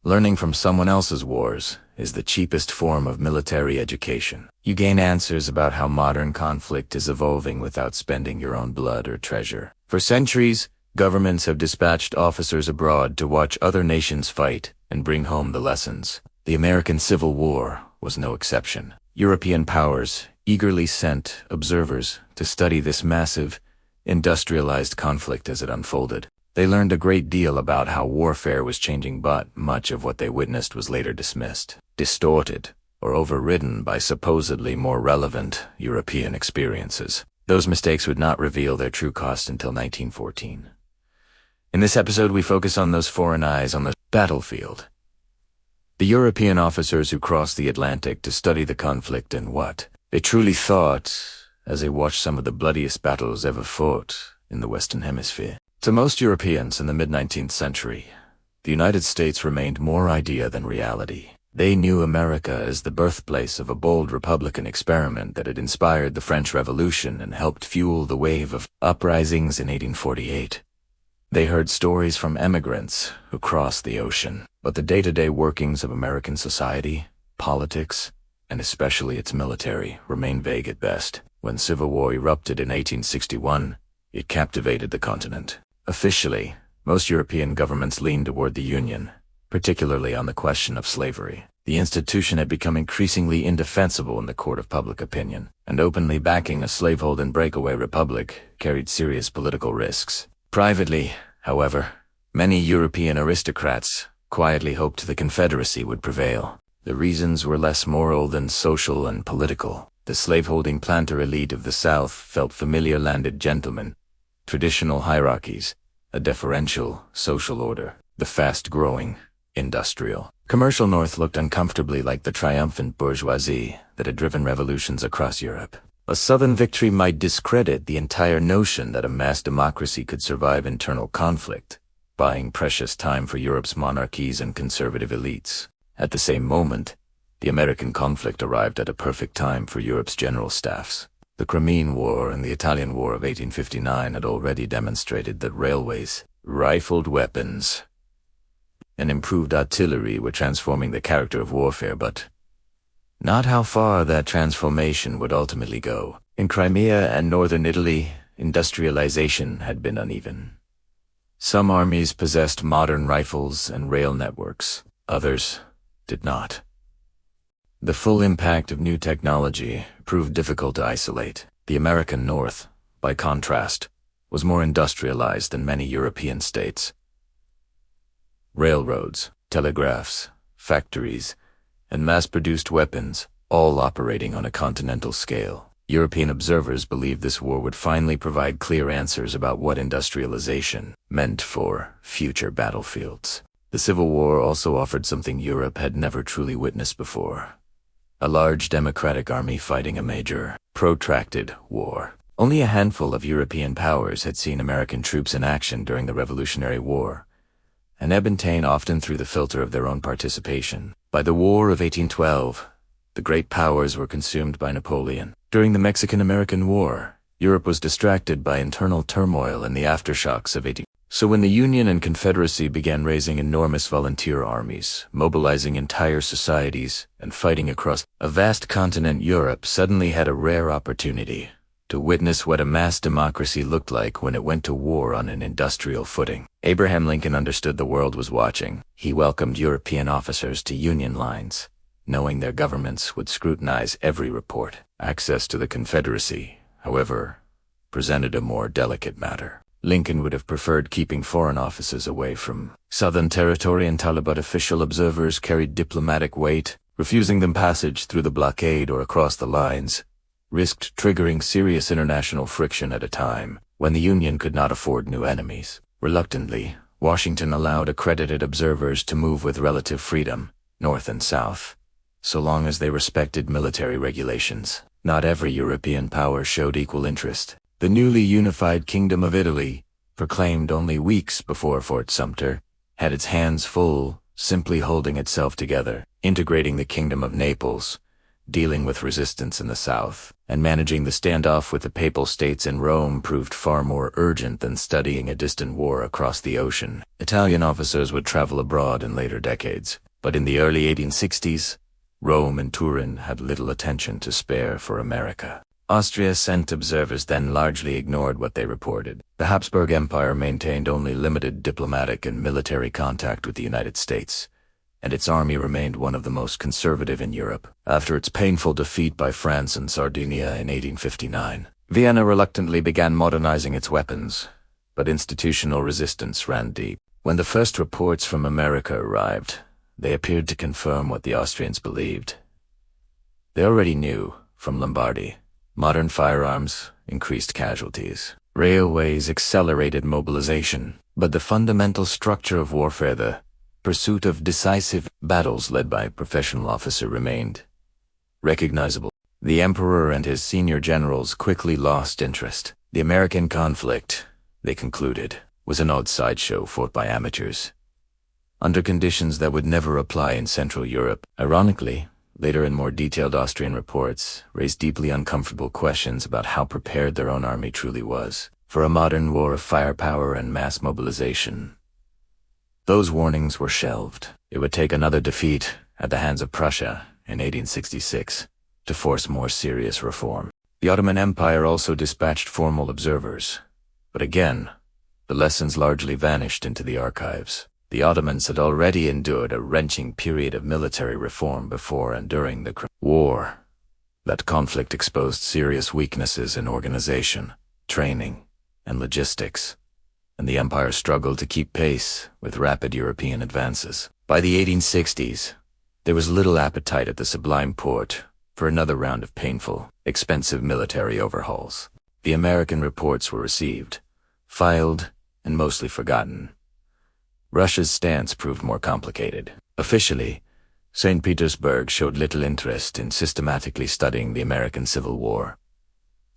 Learning from someone else's wars is the cheapest form of military education. You gain answers about how modern conflict is evolving without spending your own blood or treasure. For centuries, governments have dispatched officers abroad to watch other nations fight and bring home the lessons. The American Civil War was no exception. European powers eagerly sent observers to study this massive, industrialized conflict as it unfolded. They learned a great deal about how warfare was changing, but much of what they witnessed was later dismissed, distorted, or overridden by supposedly more relevant European experiences. Those mistakes would not reveal their true cost until 1914. In this episode, we focus on those foreign eyes on the battlefield. The European officers who crossed the Atlantic to study the conflict and what they truly thought as they watched some of the bloodiest battles ever fought in the Western Hemisphere. To most Europeans in the mid-19th century, the United States remained more idea than reality. They knew America as the birthplace of a bold Republican experiment that had inspired the French Revolution and helped fuel the wave of uprisings in 1848. They heard stories from immigrants who crossed the ocean, but the day-to-day workings of American society, politics, and especially its military remained vague at best. When Civil War erupted in 1861, it captivated the continent. Officially, most European governments leaned toward the Union, particularly on the question of slavery. The institution had become increasingly indefensible in the court of public opinion, and openly backing a slaveholding breakaway republic carried serious political risks. Privately, however, many European aristocrats quietly hoped the Confederacy would prevail. The reasons were less moral than social and political. The slaveholding planter elite of the South felt familiar landed gentlemen, traditional hierarchies, a deferential social order. The fast-growing, industrial, commercial North looked uncomfortably like the triumphant bourgeoisie that had driven revolutions across Europe. A Southern victory might discredit the entire notion that a mass democracy could survive internal conflict, buying precious time for Europe's monarchies and conservative elites. At the same moment, the American conflict arrived at a perfect time for Europe's general staffs. The Crimean War and the Italian War of 1859 had already demonstrated that railways, rifled weapons, and improved artillery were transforming the character of warfare, but not how far that transformation would ultimately go. In Crimea and northern Italy, industrialization had been uneven. Some armies possessed modern rifles and rail networks, others did not. The full impact of new technology proved difficult to isolate. The American North, by contrast, was more industrialized than many European states. Railroads, telegraphs, factories, and mass-produced weapons, all operating on a continental scale. European observers believed this war would finally provide clear answers about what industrialization meant for future battlefields. The Civil War also offered something Europe had never truly witnessed before: a large democratic army fighting a major, protracted war. Only a handful of European powers had seen American troops in action during the Revolutionary War, and obtained often through the filter of their own participation. By the War of 1812, the great powers were consumed by Napoleon. During the Mexican-American War, Europe was distracted by internal turmoil and the aftershocks of 18. So when the Union and Confederacy began raising enormous volunteer armies, mobilizing entire societies, and fighting across a vast continent, Europe suddenly had a rare opportunity to witness what a mass democracy looked like when it went to war on an industrial footing. Abraham Lincoln understood the world was watching. He welcomed European officers to Union lines, knowing their governments would scrutinize every report. Access to the Confederacy, however, presented a more delicate matter. Lincoln would have preferred keeping foreign officers away from Southern territory until but official observers carried diplomatic weight. Refusing them passage through the blockade or across the lines risked triggering serious international friction at a time when the Union could not afford new enemies. Reluctantly, Washington allowed accredited observers to move with relative freedom, north and south, so long as they respected military regulations. Not every European power showed equal interest. The newly unified Kingdom of Italy, proclaimed only weeks before Fort Sumter, had its hands full simply holding itself together. Integrating the Kingdom of Naples, dealing with resistance in the south, and managing the standoff with the Papal States in Rome proved far more urgent than studying a distant war across the ocean. Italian officers would travel abroad in later decades, but in the early 1860s, Rome and Turin had little attention to spare for America. Austria sent observers then largely ignored what they reported. The Habsburg Empire maintained only limited diplomatic and military contact with the United States, and its army remained one of the most conservative in Europe. After its painful defeat by France in Sardinia in 1859, Vienna reluctantly began modernizing its weapons, but institutional resistance ran deep. When the first reports from America arrived, they appeared to confirm what the Austrians believed. They already knew, from Lombardy, modern firearms increased casualties. Railways accelerated mobilization, but the fundamental structure of warfare, the pursuit of decisive battles led by a professional officer, remained recognizable. The emperor and his senior generals quickly lost interest. The American conflict, they concluded, was an odd sideshow fought by amateurs, under conditions that would never apply in Central Europe. Ironically, later and more detailed Austrian reports raised deeply uncomfortable questions about how prepared their own army truly was for a modern war of firepower and mass mobilization. Those warnings were shelved. It would take another defeat at the hands of Prussia in 1866 to force more serious reform. The Ottoman Empire also dispatched formal observers, but again, the lessons largely vanished into the archives. The Ottomans had already endured a wrenching period of military reform before and during the war. That conflict exposed serious weaknesses in organization, training, and logistics, and the empire struggled to keep pace with rapid European advances. By the 1860s, there was little appetite at the Sublime Porte for another round of painful, expensive military overhauls. The American reports were received, filed, and mostly forgotten. Russia's stance proved more complicated. Officially, St. Petersburg showed little interest in systematically studying the American Civil War.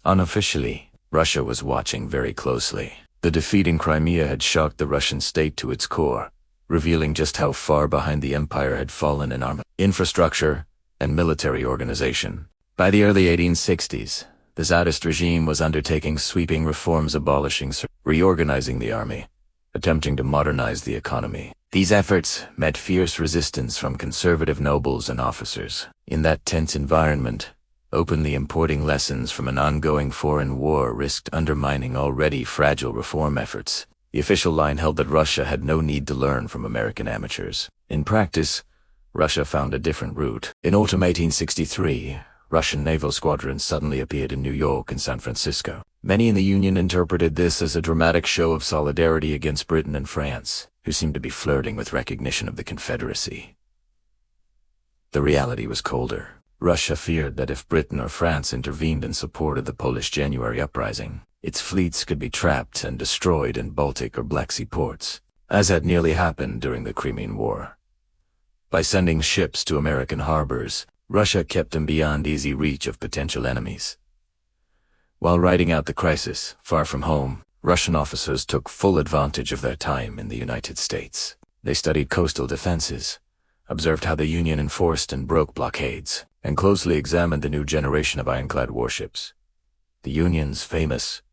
Unofficially, Russia was watching very closely. The defeat in Crimea had shocked the Russian state to its core, revealing just how far behind the empire had fallen in armament, infrastructure, and military organization. By the early 1860s, the Tsarist regime was undertaking sweeping reforms, reorganizing the army, attempting to modernize the economy. These efforts met fierce resistance from conservative nobles and officers. In that tense environment, openly importing lessons from an ongoing foreign war risked undermining already fragile reform efforts. The official line held that Russia had no need to learn from American amateurs. In practice, Russia found a different route. In autumn 1863, Russian naval squadrons suddenly appeared in New York and San Francisco. Many in the Union interpreted this as a dramatic show of solidarity against Britain and France, who seemed to be flirting with recognition of the Confederacy. The reality was colder. Russia feared that if Britain or France intervened in support of the Polish January uprising, its fleets could be trapped and destroyed in Baltic or Black Sea ports, as had nearly happened during the Crimean War. By sending ships to American harbors, Russia kept them beyond easy reach of potential enemies. While riding out the crisis, far from home, Russian officers took full advantage of their time in the United States. They studied coastal defenses, observed how the Union enforced and broke blockades, and closely examined the new generation of ironclad warships. The Union's famous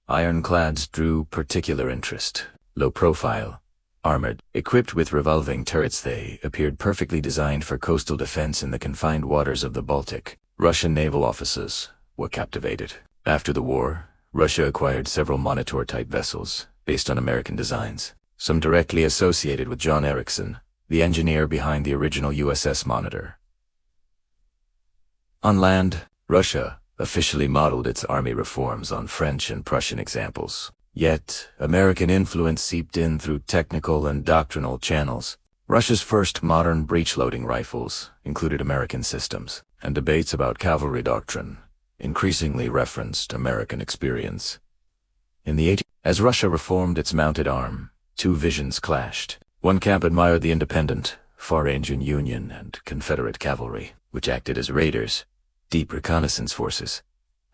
ironclads drew particular interest. Low profile, armored, equipped with revolving turrets, they appeared perfectly designed for coastal defense in the confined waters of the Baltic. Russian naval officers were captivated. After the war, Russia acquired several Monitor-type vessels based on American designs, some directly associated with John Erickson, the engineer behind the original USS Monitor. On land, Russia officially modeled its army reforms on French and Prussian examples. Yet, American influence seeped in through technical and doctrinal channels. Russia's first modern breech-loading rifles included American systems, and debates about cavalry doctrine increasingly referenced American experience. In the 80s, as Russia reformed its mounted arm, two visions clashed. One camp admired the independent, far-range Union and Confederate cavalry, which acted as raiders, deep reconnaissance forces,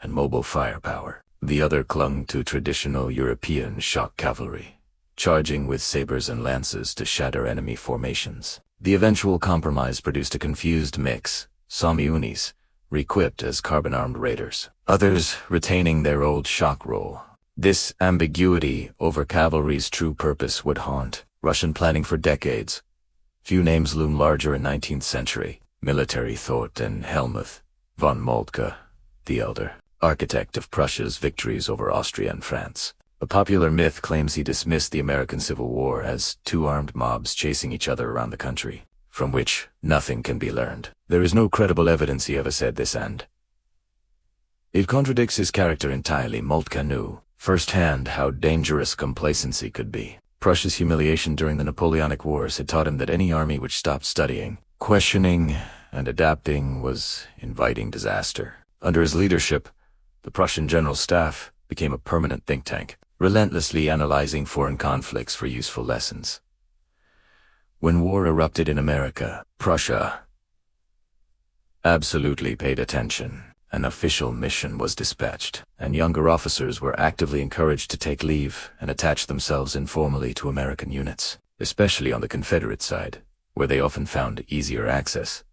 and mobile firepower. The other clung to traditional European shock cavalry, charging with sabers and lances to shatter enemy formations. The eventual compromise produced a confused mix. Some unis, re-equipped as carbon-armed raiders, others retaining their old shock role. This ambiguity over cavalry's true purpose would haunt Russian planning for decades. Few names loom larger in 19th century military thought than Helmuth von Moltke the Elder, architect of Prussia's victories over Austria and France. A popular myth claims he dismissed the American Civil War as two armed mobs chasing each other around the country, from which nothing can be learned. There is no credible evidence he ever said this, and it contradicts his character entirely. Moltke knew firsthand how dangerous complacency could be. Prussia's humiliation during the Napoleonic Wars had taught him that any army which stopped studying, questioning, and adapting was inviting disaster. Under his leadership, the Prussian General Staff became a permanent think tank, relentlessly analyzing foreign conflicts for useful lessons. When war erupted in America, Prussia absolutely paid attention. An official mission was dispatched, and younger officers were actively encouraged to take leave and attach themselves informally to American units, especially on the Confederate side, where they often found easier access.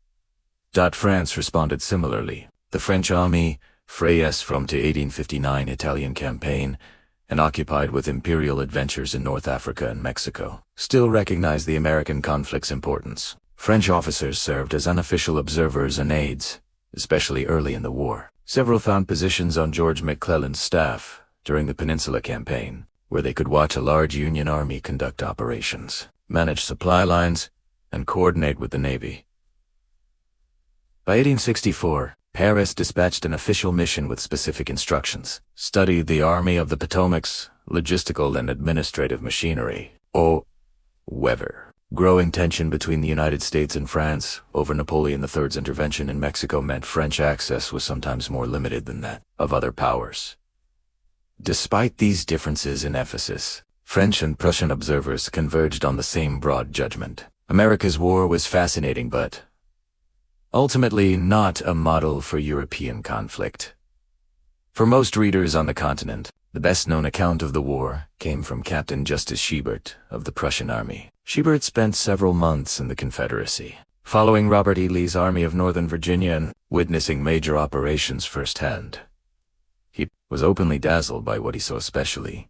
France responded similarly. The French army, Freyes from to 1859 Italian campaign, and occupied with imperial adventures in North Africa and Mexico, still recognized the American conflict's importance. French officers served as unofficial observers and aides, especially early in the war. Several found positions on George McClellan's staff during the Peninsula Campaign, where they could watch a large Union army conduct operations, manage supply lines, and coordinate with the Navy. By 1864, Paris dispatched an official mission with specific instructions: study the Army of the Potomac's logistical and administrative machinery. However, growing tension between the United States and France over Napoleon III's intervention in Mexico meant French access was sometimes more limited than that of other powers. Despite these differences in emphasis, French and Prussian observers converged on the same broad judgment. America's war was fascinating but ultimately not a model for European conflict. For most readers on the continent, the best-known account of the war came from Captain Justus Schubert of the Prussian army. Schubert spent several months in the Confederacy, following Robert E. Lee's Army of Northern Virginia and witnessing major operations firsthand. He was openly dazzled by what he saw, especially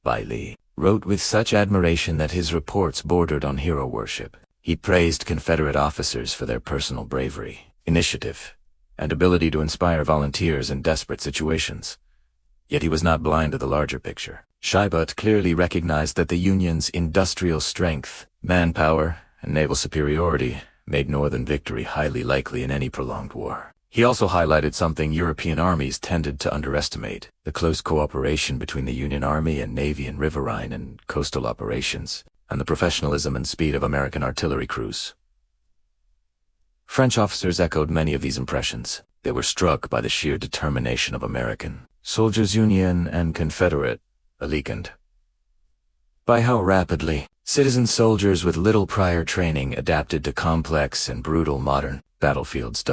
by Lee. Wrote with such admiration that his reports bordered on hero worship. He praised Confederate officers for their personal bravery, initiative, and ability to inspire volunteers in desperate situations. Yet he was not blind to the larger picture. Schubert clearly recognized that the Union's industrial strength, manpower, and naval superiority made Northern victory highly likely in any prolonged war. He also highlighted something European armies tended to underestimate: the close cooperation between the Union Army and Navy in riverine and coastal operations, and the professionalism and speed of American artillery crews. French officers echoed many of these impressions. They were struck by the sheer determination of American soldiers, Union and Confederate alike, by how rapidly citizen soldiers with little prior training adapted to complex and brutal modern battlefields.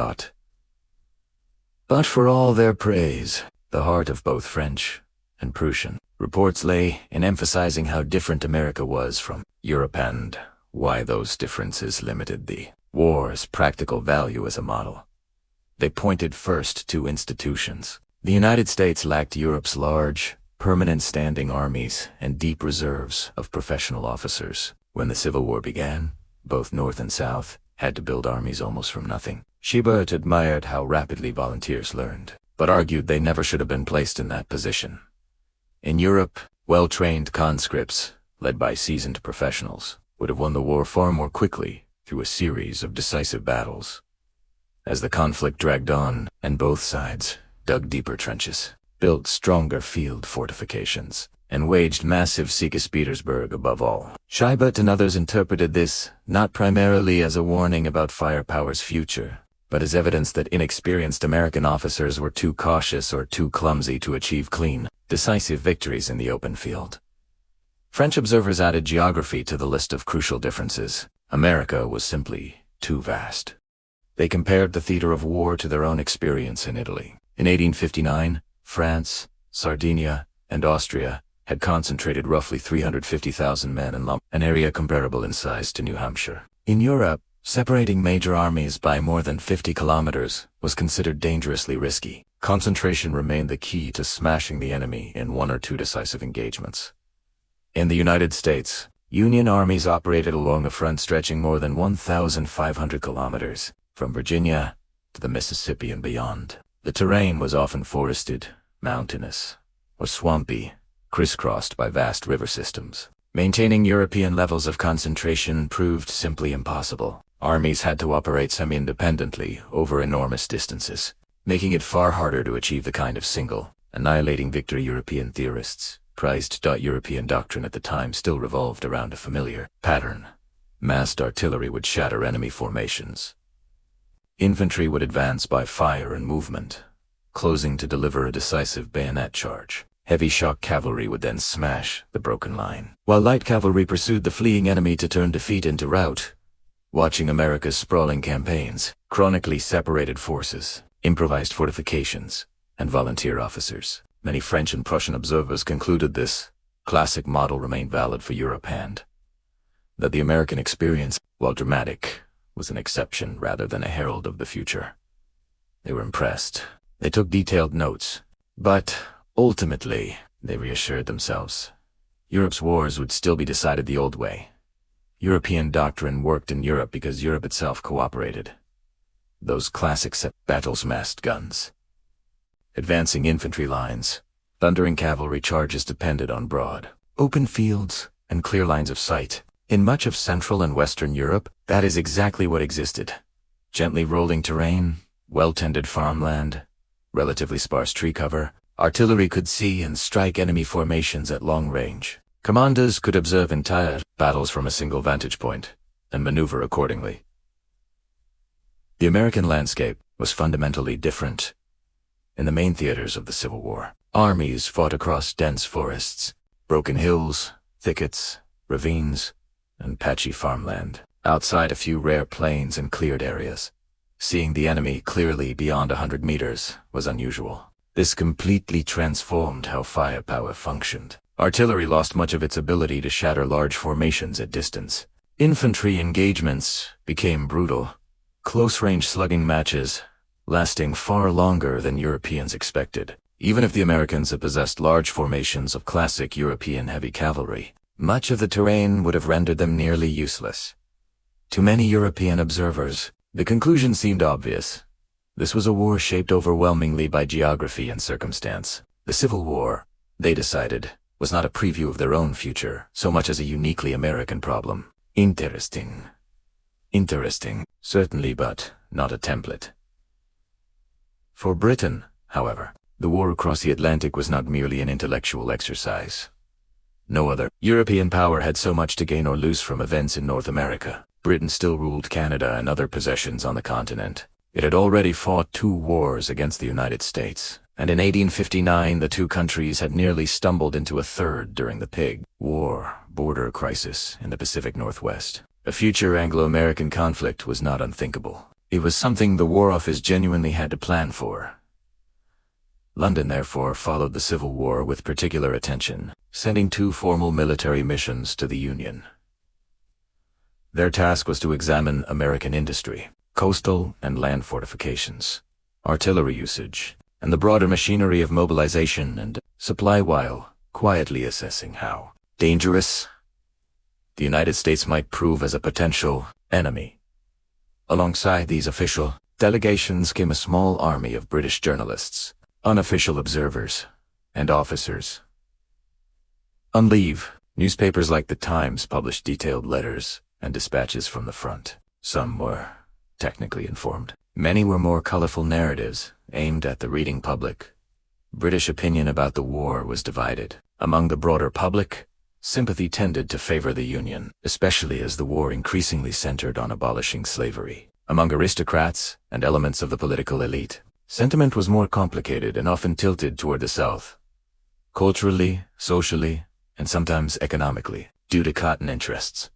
But for all their praise, the heart of both French and Prussian reports lay in emphasizing how different America was from Europe and why those differences limited the war's practical value as a model. They pointed first to institutions. The United States lacked Europe's large, permanent standing armies and deep reserves of professional officers. When the Civil War began, both North and South had to build armies almost from nothing. Schubert admired how rapidly volunteers learned, but argued they never should have been placed in that position. In Europe, well-trained conscripts, led by seasoned professionals, would have won the war far more quickly through a series of decisive battles. As the conflict dragged on, and both sides dug deeper trenches, built stronger field fortifications, and waged massive siege at Petersburg above all. Schubert and others interpreted this not primarily as a warning about firepower's future, but as evidence that inexperienced American officers were too cautious or too clumsy to achieve clean, decisive victories in the open field. French observers added geography to the list of crucial differences. America was simply too vast. They compared the theater of war to their own experience in Italy. In 1859, France, Sardinia, and Austria had concentrated roughly 350,000 men in an area comparable in size to New Hampshire. In Europe, Separating major armies by more than 50 kilometers was considered dangerously risky. Concentration remained the key to smashing the enemy in one or two decisive engagements. In the United States, Union armies operated along a front stretching more than 1,500 kilometers, from Virginia to the Mississippi and beyond. The terrain was often forested, mountainous, or swampy, crisscrossed by vast river systems. Maintaining European levels of concentration proved simply impossible. Armies had to operate semi-independently over enormous distances, making it far harder to achieve the kind of single, annihilating victory. European theorists prized. European doctrine at the time still revolved around a familiar pattern. Massed artillery would shatter enemy formations. Infantry would advance by fire and movement, closing to deliver a decisive bayonet charge. Heavy shock cavalry would then smash the broken line, while light cavalry pursued the fleeing enemy to turn defeat into rout. Watching America's sprawling campaigns, chronically separated forces, improvised fortifications, and volunteer officers, many French and Prussian observers concluded this classic model remained valid for Europe and that the American experience, while dramatic, was an exception rather than a herald of the future. They were impressed. They took detailed notes, but ultimately, they reassured themselves. Europe's wars would still be decided the old way. European doctrine worked in Europe because Europe itself cooperated. Those classic battles, massed guns, advancing infantry lines, thundering cavalry charges depended on broad, open fields, and clear lines of sight. In much of Central and Western Europe, that is exactly what existed. Gently rolling terrain, well-tended farmland, relatively sparse tree cover. Artillery could see and strike enemy formations at long range. Commanders could observe entire battles from a single vantage point and maneuver accordingly. The American landscape was fundamentally different. In the main theaters of the Civil War, armies fought across dense forests, broken hills, thickets, ravines, and patchy farmland. Outside a few rare plains and cleared areas, seeing the enemy clearly beyond 100 meters was unusual. This completely transformed how firepower functioned. Artillery lost much of its ability to shatter large formations at distance. Infantry engagements became brutal, close-range slugging matches, lasting far longer than Europeans expected. Even if the Americans had possessed large formations of classic European heavy cavalry, much of the terrain would have rendered them nearly useless. To many European observers, the conclusion seemed obvious. This was a war shaped overwhelmingly by geography and circumstance. The Civil War, they decided, was not a preview of their own future, so much as a uniquely American problem. Interesting. Interesting, certainly, but not a template. For Britain, however, the war across the Atlantic was not merely an intellectual exercise. No other European power had so much to gain or lose from events in North America. Britain still ruled Canada and other possessions on the continent. It had already fought 2 wars against the United States, and in 1859 the 2 countries had nearly stumbled into a third during the Pig War border crisis in the Pacific Northwest. A future Anglo-American conflict was not unthinkable. It was something the War Office genuinely had to plan for. London, therefore, followed the Civil War with particular attention, sending 2 formal military missions to the Union. Their task was to examine American industry, coastal and land fortifications, artillery usage, and the broader machinery of mobilization and supply, while quietly assessing how dangerous the United States might prove as a potential enemy. Alongside these official delegations came a small army of British journalists, unofficial observers, and officers. On leave, newspapers like The Times published detailed letters and dispatches from the front. Some were technically informed. Many were more colorful narratives aimed at the reading public. British opinion about the war was divided. Among the broader public, sympathy tended to favor the Union, especially as the war increasingly centered on abolishing slavery. Among aristocrats and elements of the political elite, sentiment was more complicated and often tilted toward the South, culturally, socially, and sometimes economically, due to cotton interests.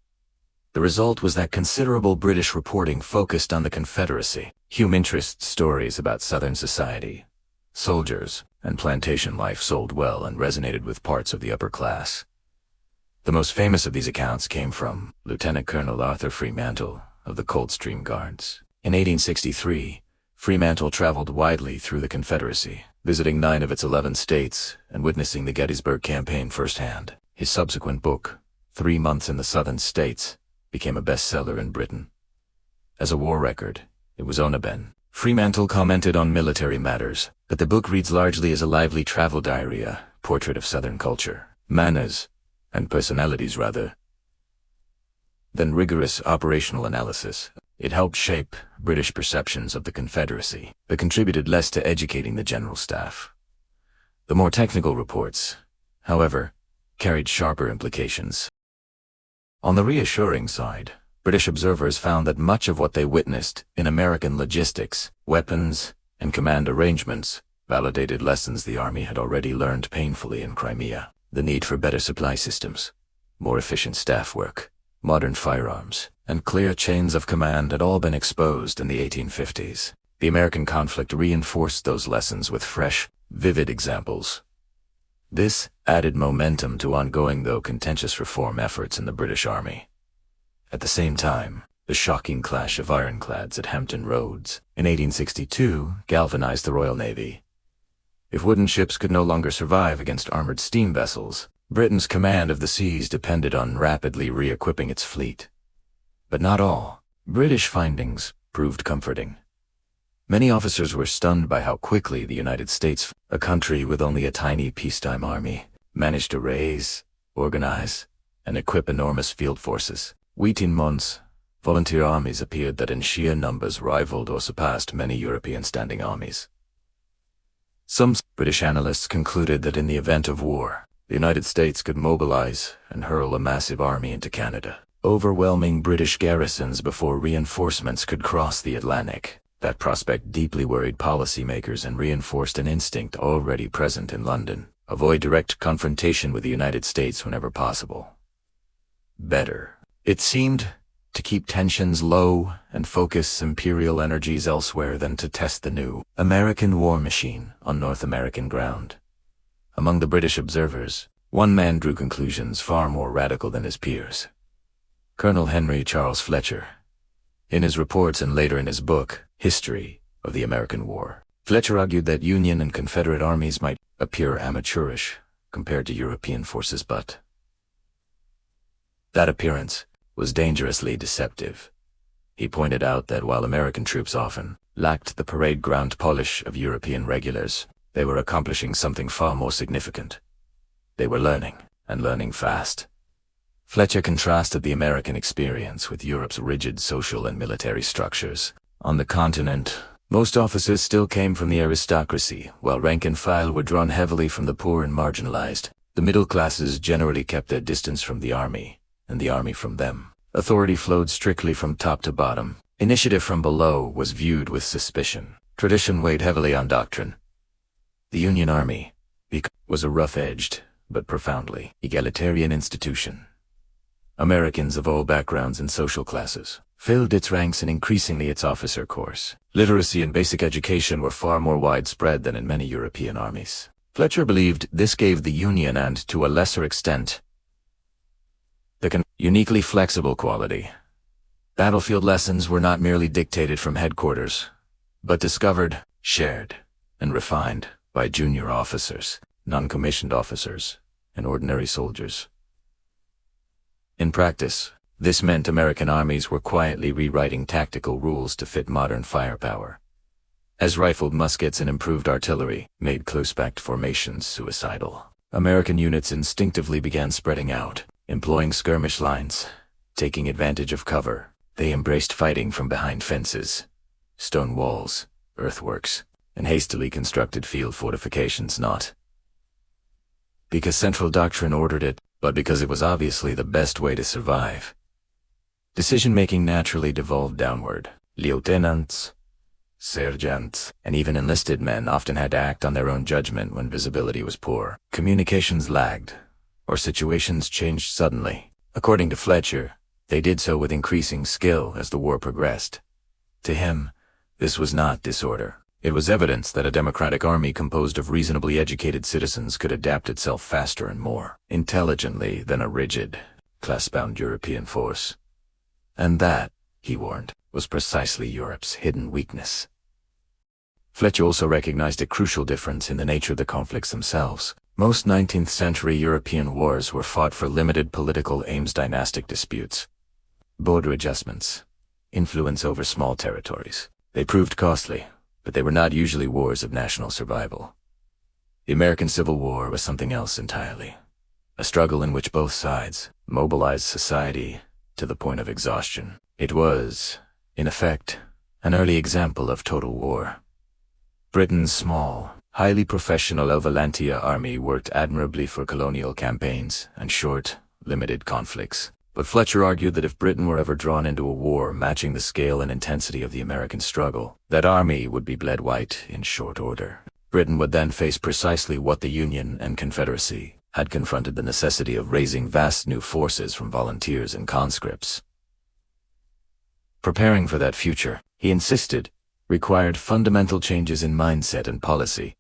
The result was that considerable British reporting focused on the Confederacy. Hume interest stories about Southern society, soldiers, and plantation life sold well and resonated with parts of the upper class. The most famous of these accounts came from Lieutenant Colonel Arthur Fremantle, of the Coldstream Guards. In 1863, Fremantle traveled widely through the Confederacy, visiting 9 of its 11 states and witnessing the Gettysburg Campaign firsthand. His subsequent book, 3 Months in the Southern States, became a bestseller in Britain. As a war record, it was Oneben. Fremantle commented on military matters, but the book reads largely as a lively travel diary, a portrait of Southern culture, manners, and personalities rather than rigorous operational analysis. It helped shape British perceptions of the Confederacy, but contributed less to educating the general staff. The more technical reports, however, carried sharper implications. On the reassuring side, British observers found that much of what they witnessed in American logistics, weapons, and command arrangements validated lessons the Army had already learned painfully in Crimea. The need for better supply systems, more efficient staff work, modern firearms, and clear chains of command had all been exposed in the 1850s. The American conflict reinforced those lessons with fresh, vivid examples. This added momentum to ongoing though contentious reform efforts in the British Army. At the same time, the shocking clash of ironclads at Hampton Roads in 1862 galvanized the Royal Navy. If wooden ships could no longer survive against armored steam vessels, Britain's command of the seas depended on rapidly re-equipping its fleet. But not all. British findings proved comforting. Many officers were stunned by how quickly the United States, a country with only a tiny peacetime army, managed to raise, organize, and equip enormous field forces. Within months, volunteer armies appeared that in sheer numbers rivaled or surpassed many European standing armies. Some British analysts concluded that in the event of war, the United States could mobilize and hurl a massive army into Canada, overwhelming British garrisons before reinforcements could cross the Atlantic. That prospect deeply worried policymakers and reinforced an instinct already present in London: avoid direct confrontation with the United States whenever possible. Better, it seemed, to keep tensions low and focus imperial energies elsewhere than to test the new American war machine on North American ground. Among the British observers, one man drew conclusions far more radical than his peers: Colonel Henry Charles Fletcher. In his reports and later in his book, History of the American War, Fletcher argued that Union and Confederate armies might appear amateurish compared to European forces, but that appearance was dangerously deceptive. He pointed out that while American troops often lacked the parade ground polish of European regulars, they were accomplishing something far more significant. They were learning, and learning fast. Fletcher contrasted the American experience with Europe's rigid social and military structures. On the continent, most officers still came from the aristocracy, while rank and file were drawn heavily from the poor and marginalized. The middle classes generally kept their distance from the Army, and the Army from them. Authority flowed strictly from top to bottom. Initiative from below was viewed with suspicion. Tradition weighed heavily on doctrine. The Union Army was a rough-edged, but profoundly egalitarian institution. Americans of all backgrounds and social classes filled its ranks and increasingly its officer corps. Literacy and basic education were far more widespread than in many European armies. Fletcher believed this gave the Union, and to a lesser extent, the uniquely flexible quality. Battlefield lessons were not merely dictated from headquarters, but discovered, shared, and refined by junior officers, non-commissioned officers, and ordinary soldiers. In practice, this meant American armies were quietly rewriting tactical rules to fit modern firepower, as rifled muskets and improved artillery made close-packed formations suicidal. American units instinctively began spreading out, employing skirmish lines, taking advantage of cover. They embraced fighting from behind fences, stone walls, earthworks, and hastily constructed field fortifications, not because central doctrine ordered it, but because it was obviously the best way to survive. Decision-making naturally devolved downward. Lieutenants, sergeants, and even enlisted men often had to act on their own judgment when visibility was poor. Communications lagged, or situations changed suddenly. According to Fletcher, they did so with increasing skill as the war progressed. To him, this was not disorder. It was evidence that a democratic army composed of reasonably educated citizens could adapt itself faster and more intelligently than a rigid, class-bound European force. And that, he warned, was precisely Europe's hidden weakness. Fletcher also recognized a crucial difference in the nature of the conflicts themselves. Most 19th-century European wars were fought for limited political aims, dynastic disputes, border adjustments, influence over small territories. They proved costly, but they were not usually wars of national survival. The American Civil War was something else entirely. A struggle in which both sides mobilized society to the point of exhaustion. It was, in effect, an early example of total war. Britain's small, highly professional Elvalantia army worked admirably for colonial campaigns and short, limited conflicts. But Fletcher argued that if Britain were ever drawn into a war matching the scale and intensity of the American struggle, that army would be bled white in short order. Britain would then face precisely what the Union and Confederacy had confronted: the necessity of raising vast new forces from volunteers and conscripts. Preparing for that future, he insisted, required fundamental changes in mindset and policy.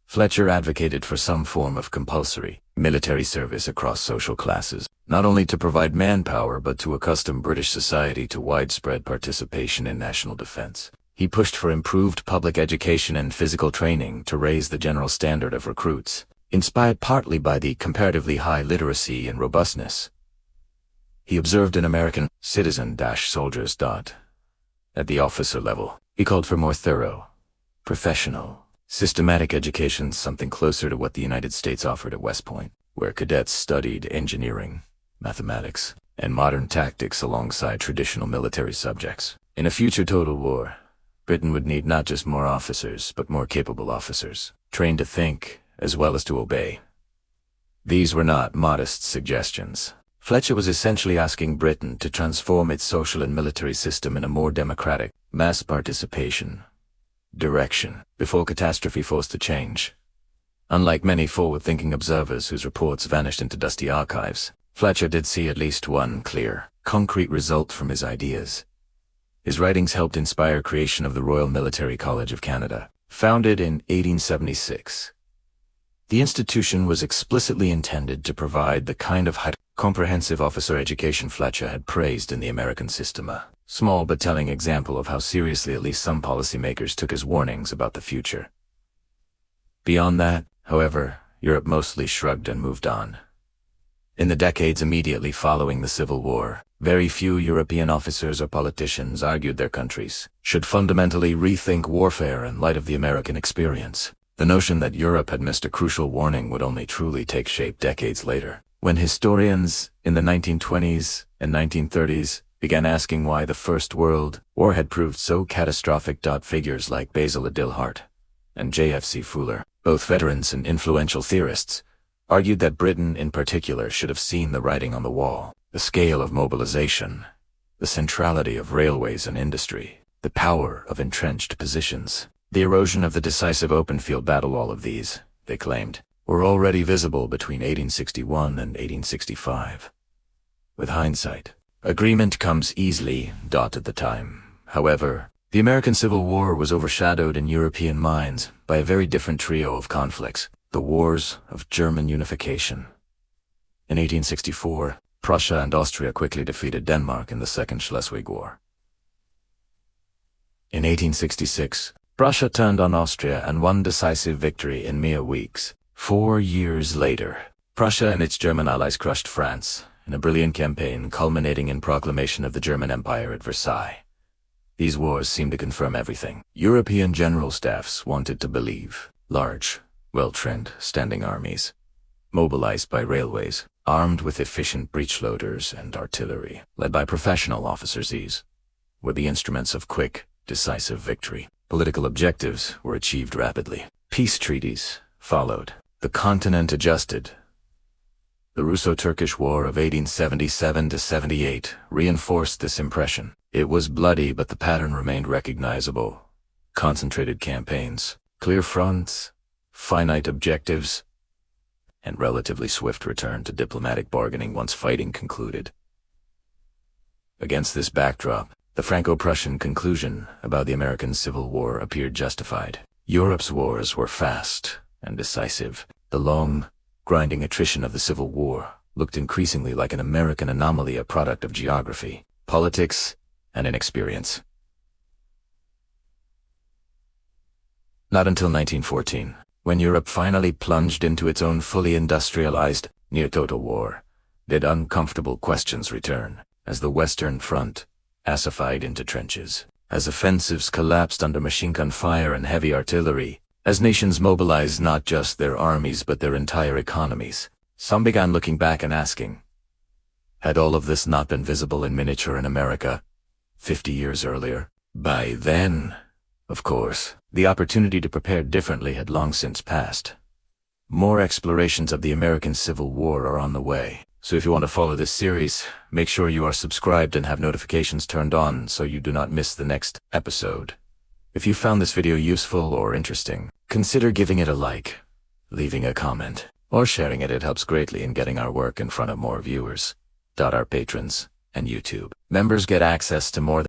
Fletcher advocated for some form of compulsory military service across social classes, not only to provide manpower but to accustom British society to widespread participation in national defense. He pushed for improved public education and physical training to raise the general standard of recruits, inspired partly by the comparatively high literacy and robustness he observed in American citizen-soldiers. At the officer level, he called for more thorough, professional, systematic education, something closer to what the United States offered at West Point, where cadets studied engineering, mathematics, and modern tactics alongside traditional military subjects. In a future total war, Britain would need not just more officers, but more capable officers, trained to think as well as to obey. These were not modest suggestions. Fletcher was essentially asking Britain to transform its social and military system in a more democratic, mass participation direction before catastrophe forced a change. Unlike many forward-thinking observers whose reports vanished into dusty archives, Fletcher did see at least one clear, concrete result from his ideas. His writings helped inspire creation of the Royal Military College of Canada, founded in 1876. The institution was explicitly intended to provide the kind of comprehensive officer education Fletcher had praised in the American system, a small but telling example of how seriously at least some policymakers took his warnings about the future. Beyond that, however, Europe mostly shrugged and moved on. In the decades immediately following the Civil War, very few European officers or politicians argued their countries should fundamentally rethink warfare in light of the American experience. The notion that Europe had missed a crucial warning would only truly take shape decades later, when historians in the 1920s and 1930s began asking why the First World War had proved so catastrophic. Figures like Basil Adilhart and J.F.C. Fuller, both veterans and influential theorists, argued that Britain in particular should have seen the writing on the wall: the scale of mobilization, the centrality of railways and industry, the power of entrenched positions, the erosion of the decisive open field battle. All of these, they claimed, were already visible between 1861 and 1865. With hindsight, agreement comes easily. At the time, however, the American Civil War was overshadowed in European minds by a very different trio of conflicts: the wars of German unification. In 1864, Prussia and Austria quickly defeated Denmark in the Second Schleswig War. In 1866, Prussia turned on Austria and won decisive victory in mere weeks. 4 years later, Prussia and its German allies crushed France in a brilliant campaign culminating in proclamation of the German Empire at Versailles. These wars seemed to confirm everything European general staffs wanted to believe: large, well-trained, standing armies, mobilized by railways, armed with efficient breechloaders and artillery, led by professional officers. These were the instruments of quick, decisive victory. Political objectives were achieved rapidly. Peace treaties followed. The continent adjusted. The Russo-Turkish War of 1877–78 reinforced this impression. It was bloody, but the pattern remained recognizable: concentrated campaigns, clear fronts, finite objectives, and relatively swift return to diplomatic bargaining once fighting concluded. Against this backdrop, the Franco-Prussian conclusion about the American Civil War appeared justified. Europe's wars were fast and decisive. The long, grinding attrition of the Civil War looked increasingly like an American anomaly, a product of geography, politics, and inexperience. Not until 1914, when Europe finally plunged into its own fully industrialized, near-total war, did uncomfortable questions return, as the Western Front acidified into trenches, as offensives collapsed under machine gun fire and heavy artillery, as nations mobilized not just their armies but their entire economies. Some began looking back and asking, had all of this not been visible in miniature in America 50 years earlier? By then, of course, the opportunity to prepare differently had long since passed. More explorations of the American Civil War are on the way, so if you want to follow this series, make sure you are subscribed and have notifications turned on so you do not miss the next episode. If you found this video useful or interesting, consider giving it a like, leaving a comment, or sharing it. It helps greatly in getting our work in front of more viewers. Our patrons and YouTube members get access to more